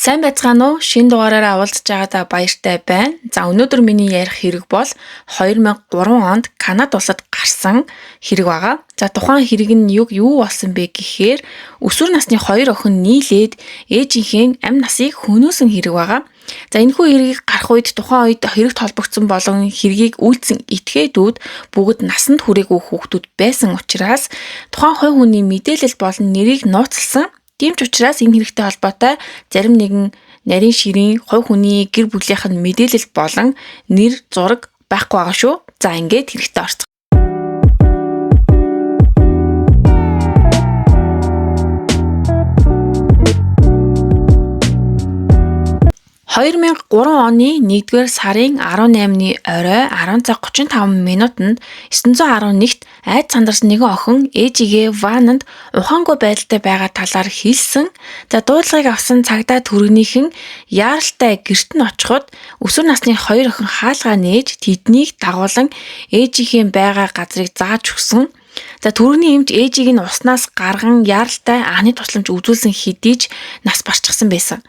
Сайн байцгаана уу? Шинэ дугаараараа уулзж байгаадаа баяртай байна. За өнөөдөр миний ярих хэрэг бол 2003 онд Канада улсад гарсан хэрэг байгаа. За тухайн хэрэг нь юу болсон бэ гэхээр өсвөр насны хоёр охин нийлээд ээжийнхээ амь насыг хөнөөсөн хэрэг байгаа. За энэхүү хэргийг гарах үед тухайн үед хэрэгт холбогдсон болон хэргийг үйлдсэн этгээдүүд бүгд насанд хүрээгүй хүүхдүүд байсан учраас тухайн хувь хүний мэдээлэл болон нэрийг нууцлсан. Тийм ч учраас энэ хэрэгтэй холбоотой зарим нэгэн нарийн ширийн хувь хүний гэр бүлийнх нь мэдээлэл болон нэр зураг байхгүй байгаа шүү. За ингээд хэрэгтэй орцгоо. 2003 оны 1-р сарын 18-ны орой 10 цаг 35 минутанд 911-т айд сандарсан нэгэн охин ээжигээ вананд ухаангүй байдалтай байгаа талаар хэлсэн. За дуудлагыг авсан цагдаа түргэнийхэн яаралтай гэрт нь очиход өсвөр насны хоёр охин хаалгаа нээж тэднийг дагуулan ээжийнхээ байгаа газрыг зааж өгсөн. За түргний эмч ээжийг нь уснаас гарган яаралтай анхны тусламж үзүүлсэн хэдий ч нас барчихсан байсан.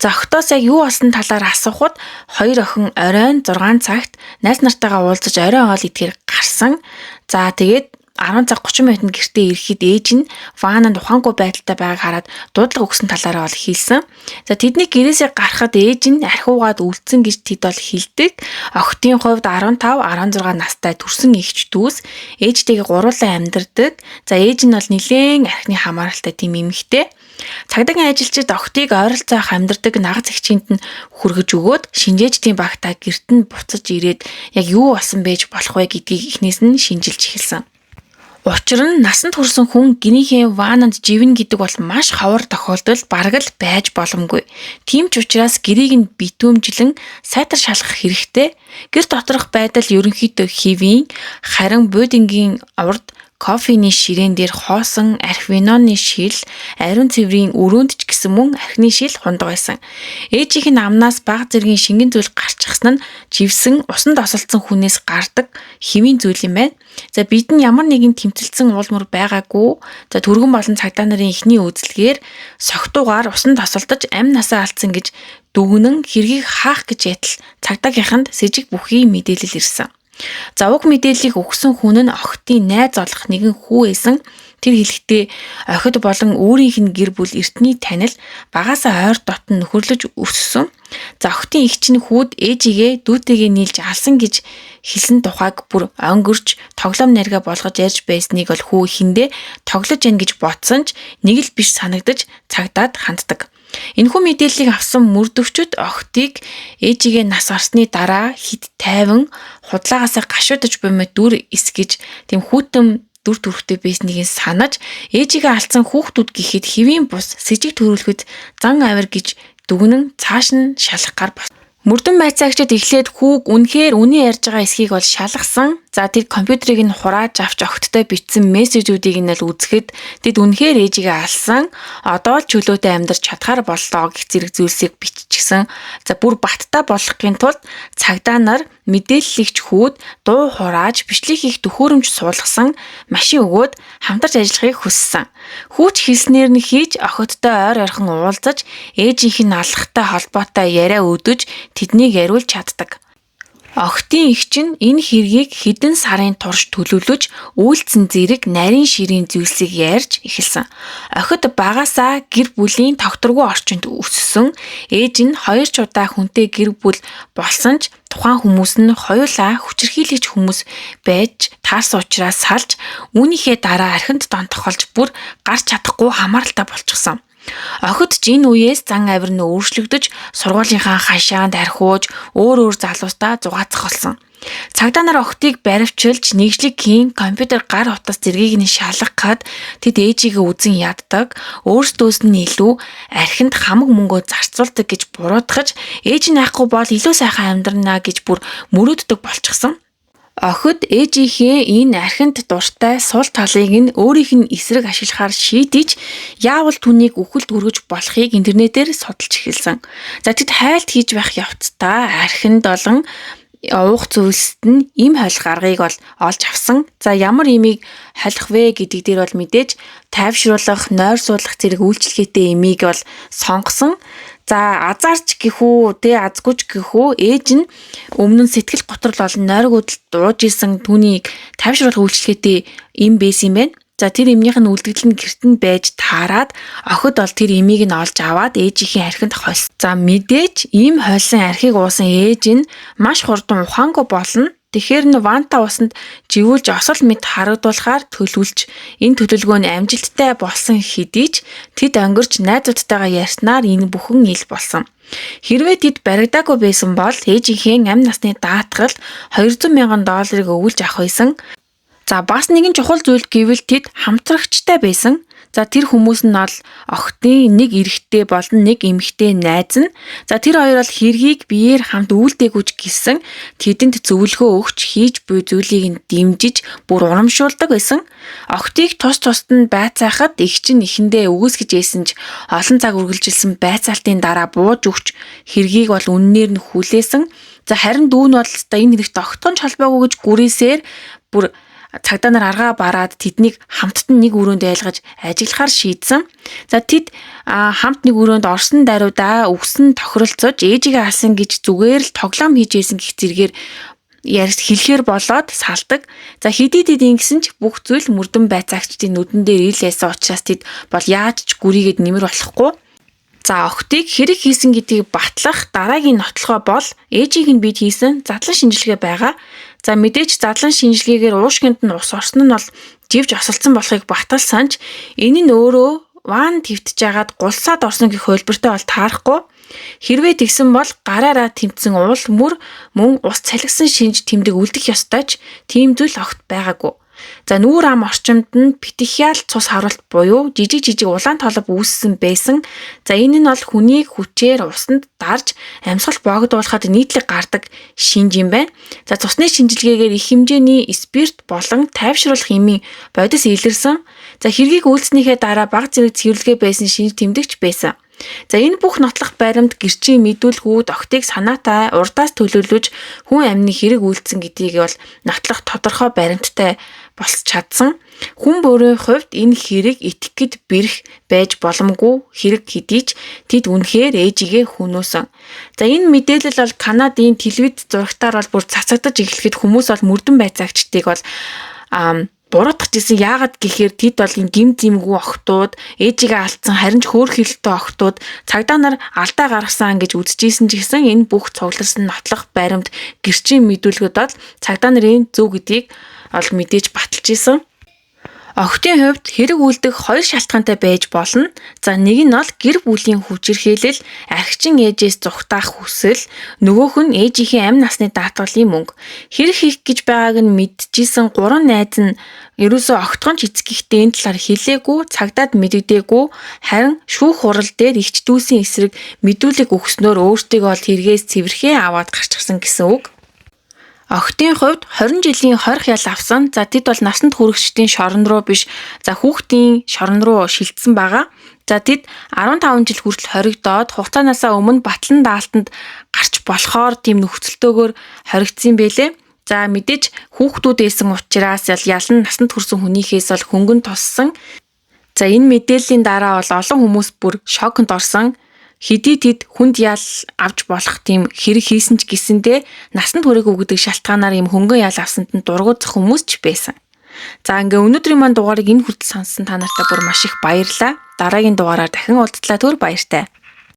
За октоос яг юу болсон талаар асуухад хоёр охин оройн 6 цагт найз нартайгаа уулзаж орой хоол идэхээр гарсан. За тэгээд 10 цаг 30 минутанд гэртээ ирэхэд ээж нь вананд ухаангүй байдалтай байгааг хараад дуудлага өгсөн талаараа бол хэлсэн. За тэдний гэрээсээ гарахад ээж нь архиугаад үлдсэн гэж тэд бол хэлдэг. Охидын хувьд 15, 16 настай төрсэн эгч дүүс ээжтэйгээ гуруулан амьдардаг. За ээж нь бол нэлээд архины хамааралтай тийм эмэгтэй. Цагдаагийн ажилчид охидыг ойролцоох амьдардаг нагц эгчинд нь хүргэж өгөөд шинжээчдийн багтаа гэрт нь буцаж ирээд яг юу болсон байж болох вэ гэдгийг эхнээс нь шинжилж эхэлсэн. Учир нь насанд хүрсэн хүн гинийхээ вананд живнэ гэдэг бол маш ховор тохиолдол бараг л байж боломгүй. Тийм ч учраас гэрийг нь битүүмжлэн сайтар шалгах хэрэгтэй. Гэр доторх байдал ерөнхийдөө хэвийн, харин будингийн урд кофений ширээн дээр хоосон архивиноны шил, ариун цэврийн өрөөнд ч гэсэн мөн архины шил хундаг байсан. Ээжийнх нь амнаас бага зэргийн шингэн зүйл гарчихсан нь живсэн, усанд осолцсон хүнээс гардаг хэвийн зүйл юм байна. За бид нь ямар нэгэн тэмцэлсэн уул мөр байгаагүй. За түргэн болон цагдаа нарын эхний үйлдэлгээр согтуугаар усанд осолдож амь насаа алдсан гэж дүгнэн хэргийг хаах гэж ятал цагдаагийнханд с сэжиг бүхий мэдээлэл ирсэн. За уг мэдээллийг өгсөн хүн нь охидын найз олох нэгэн хүү байсан. Тэр хэлэхдээ охид болон өөрийнх нь гэр бүл эртний танил багаасаа ойр дотн нөхөрлөж өссөн. За охидын эгч нь хүүд ээжигээ дүүтэйгээ нийлж алсан гэж хэлсэн тухайг бүр онгөрч тоглоом нарга болгож ярьж байсныг бол хүү ихэндээ тоглож яана гэж бодсон ч нэг л биш санагдаж цагдаад ханддаг. Энэхүү мэдээллийг авсан мөрдөгчд охидыг ээжигээ нас орсны дараа хит тайван худлаагаасаа гашуудаж бомит дүр эсгэж тийм хүүтэн дүр төрхтэй байсныг санаж ээжигээ алдсан хүүхдүүд гэхэд хэвийн бус сэжиг төрүүлэхэд зан авир гэж дүгнэн цааш нь шалгахаар бас. Мөрдөн байцаагчид эхлээд хүүг үнэхээр үнэн ярьж байгаа эсхийг бол шалгасан. За тэр компьютерыг нь хурааж авч огттой бичсэн мессежүүдийг нь л үзэхэд тэд үнэхээр ээжигээ алсан. Одоо л чөлөөтэй амьдарч чадхаар боллоо гэх зэрэг зүйлсийг биччихсэн. За бүр баттай болгохын тулд цагдаа нар мэдээллэгч хүүд дуу хурааж бичлэг хийх төхөөрөмж суулгасан машин өгөөд хамтарч ажиллахыг хүссэн. Хүүч хэлснээр нь хийж охидтой ойр ойрхон уулзаж ээжийнх нь алхахтай холбоотой яриа өдөж тэднийг яриулж чаддаг. Охидын эгч нь энэ хэргийг хэдэн сарын турш төлөвлөж үйлдсэн зэрэг нарийн ширийн зүйлсийг ярьж эхэлсэн. Охид багаасаа гэр бүлийн тогтворгүй орчинд өссөн. Ээж нь 2 ч удаа хүнтэй гэр бүл болсон ч тухайн хүмүүс нь хоёулаа хүчирхийлэгч хүмүүс байж таарсан учраас салж үүнийхээ дараа архинд донтохолж бүр гарч чадахгүй хамааралтай болчихсон. Охид ч энэ үеэс зан авир нь өөрчлөгдөж сургуулийнхаа хашаанд архиуж өөр залуустаа зугаацах болсон. Цагдаа нар охидыг баривчилж нэгжлэг хийн компьютер гар утас зэргийг нь шалгахад тэд ээжигээ үзэн яддаг, өөрсдөөс нь илүү архинд хамаг мөнгөө зарцуулдаг гэж буруутгаж ээж нь айхгүй бол илүү сайхан амьдрнаа гэж бүр мөрөөддөг болчихсон. Охид ээжийнхээ энэ архинд дуртай сул талыг нь өөрийнх нь эсрэг ашиглахаар шийдэж яавал түүнийг үхэлд хүргэж болохыг интернетээр судалж эхэлсэн. За тэд хайлт хийж байх явцдаа архинд болон уух зүйлсэд нь им холих аргыг бол олж авсан. За ямар имийг холих вэ гэдэг дээр бол мэдээж тайвшруулах, нойр суулгах зэрэг үйлчлэгээтэй имийг бол сонгосон. За азарч гэхүү, азгүйч гэхүү ээж нь өмнө нь сэтгэл готрол болон нойргуудад дууж исэн түүнийг тайвшруулах үйлчлэгээтэй им байсан юм байна. За тэр эмнийх нь үлдэгдэл нь гэрт нь байж таарад охид бол тэр эмийг нь олж аваад ээжийнхээ архинд хольсон. За мэдээж ийм хольсон архийг уусан ээж нь маш хурдан ухаангүй болно. Тэгэхээр нь ванта усанд живүүлж осол мэд харагдуулахаар төлөвлөж энэ төлөвлөгөө нь амжилттай болсон хэдий ч тэд өнгөрч найзуудтайгаа ярьснаар энэ бүхэн ил болсон. Хэрвээ тэд баригдаагүй байсан бол ээжийнхээ амь насны даатгалд $200,000 өгүүлж авах байсан. За бас нэгэн чухал зүйл гэвэл тэд хамтрагчтай байсан. За тэр хүмүүс нь бол охидын нэг эрэгтэй болон нэг эмэгтэй найз нь. За тэр хоёр бол хэргийг биеэр хамт үйлдээгүүч гэсэн тэдэнд зөвлөгөө өгч хийж буй зүйлийг нь дэмжиж бүр урамшуулдаг байсан. Охидыг тусад нь байцаахад эгч нь эхэндээ үгүйсгэж ийсэн ч олон цаг үргэлжилсэн байцаалтын дараа бууж өгч хэргийг бол үннээр нь хүлээсэн. За харин дүү нь бол энэ хэрэгт огтхон ч холбоогүй гэж гүрээсээр бүр цагдаа нар аргаа бараад тэднийг хамтд нэг өрөөнд айлгаж ажиглахаар шийдсэн. За тэд хамт нэг өрөөнд орсон даруйдаа үгсэн тохиролцож ээжигээ алсан гэж зүгээр л тоглоом хийж ийсэн гэх зэргээр ярьж хэлэхэр болоод салдаг. За хэдий тэд ингэсэн ч бүх зүйл мөрдөн байцаагчдын нүдэн дээр ийлээсэн учраас тэд бол яаж ч гүрийгээд нэмэр болохгүй. За охидыг хэрэг хийсэн гэдгийг батлах дараагийн нотлохоо бол ээжийг нь бид хийсэн задлан шинжилгээ байгаа. За мэдээж задлан шинжилгээгээр уушгинд нь ус орсон нь бол живж осолцсон болохыг баталсан ч энэ нь өөрөө ван твтж агаад гулсаад орсон гэх хөлбөртэй бол таарахгүй. Хэрвээ тэгсэн бол гараараа тэмцсэн уул мөр мөн ус цалгисан шинж тэмдэг үлдэх ёстой ч тийм зүйл огт байгаагүй. За нүүр ам орчимд нь петехиал цус харуулт буюу жижиг улаан толгой үүссэн байсан. За энэ нь бол хүнийг хүчээр усанд дарж амьсгал богдуулахад нийтлэг гардаг шинж юм байна. За цусны шинжилгээгээр их хэмжээний спирт болон тайвшруулах эмийн бодис илэрсэн. За хэргийг үйлснийхээ дараа бага зэрэг цэвэрлэгээ байсан шинж тэмдэгч байсан. За энэ бүх нотлох баримт гэрчийн мэдүүлгүүд охидыг санаатай урдаас төлөвлөж хүн амины хэрэг үйлдсэн гэдгийг бол нотлох тодорхой баримттай болж чадсан. Хүн бүрийн хувьд энэ хэрэг этикэд бэрх байж боломгүй хэрэг хэдий ч тэд үнэхээр ээжигээ хүнөөсөн. За энэ мэдээлэл бол Канадын телевиз зурагтаар бол бүр цацагдаж эхлэхэд хүмүүс бол мөрдөн байцаагчдыг бол буруутгах гэсэн. Яагаад гэхээр тэд бол энэ гим зэмгүй охтууд, ээжигээ алдсан харин ч хөөрхилтэй охтууд цагдаа нар алдаа гаргасан гэж үзчихсэн ч гэсэн энэ бүх цугларсан нотлох баримт гэрчийн мэдүүлгүүд бол цагдаа нарын зөв гэдгийг ол мэдээж баталж исэн. Охидын хувьд хэрэг үлдэх хоёр шалтгаантай байж болно. За нэг нь бол гэр бүлийн хүчирхийлэл, архичин ээжээс зүхтаах хүсэл, нөгөөх нь ээжийнхээ амь насны даатгалын мөнгө. Хэрэг хийх гэж байгааг нь мэдчихсэн 3 найз нь ерөөсөө огтхон ч эцгийнхтэй энэ талаар хэлээгүй, цагдаад мэддэггүй, харин шүүх хурал дээр эгч дүүсийн эсрэг мэдүүлэг өгснөөр өөртөө бол хэрэгээс цэвэрхээ аваад гарчихсан гэсэн үг. Охидын хувьд 20 жилийн хорих ял авсан. За тэд бол насанд хүрэгчдийн шорон руу биш, за хүүхдийн шорон руу шилжсэн байгаа. За тэд 15 жил хүртэл хоригдоод хугацаанаасаа өмнө батлан даалтанд гарч болохоор тийм нөхцөлтөөгөр хоригдсан байлээ. За мэдээж хүүхдүүд байсан учраас ял нь насанд хүрсэн хүнийхээс бол хөнгөн туссан. За энэ мэдээллийн дараа бол олон хүмүүс бүр шоконд орсон. Хэдий тэд хүнд ял авч болох тийм хэрэг хийсэн ч гэсэндээ насанд хүрээгүй гэдэг шалтгаанаар юм хөнгөн ял авсанд нь дургуутсах хүмүүс ч байсан. За ингээ өнөөдрийн маань дугаарыг энэ хүртэл сонссон та нартай бүр маш их баярлалаа. Дараагийн дугаараар дахин уулзлаа. Түр баяртай.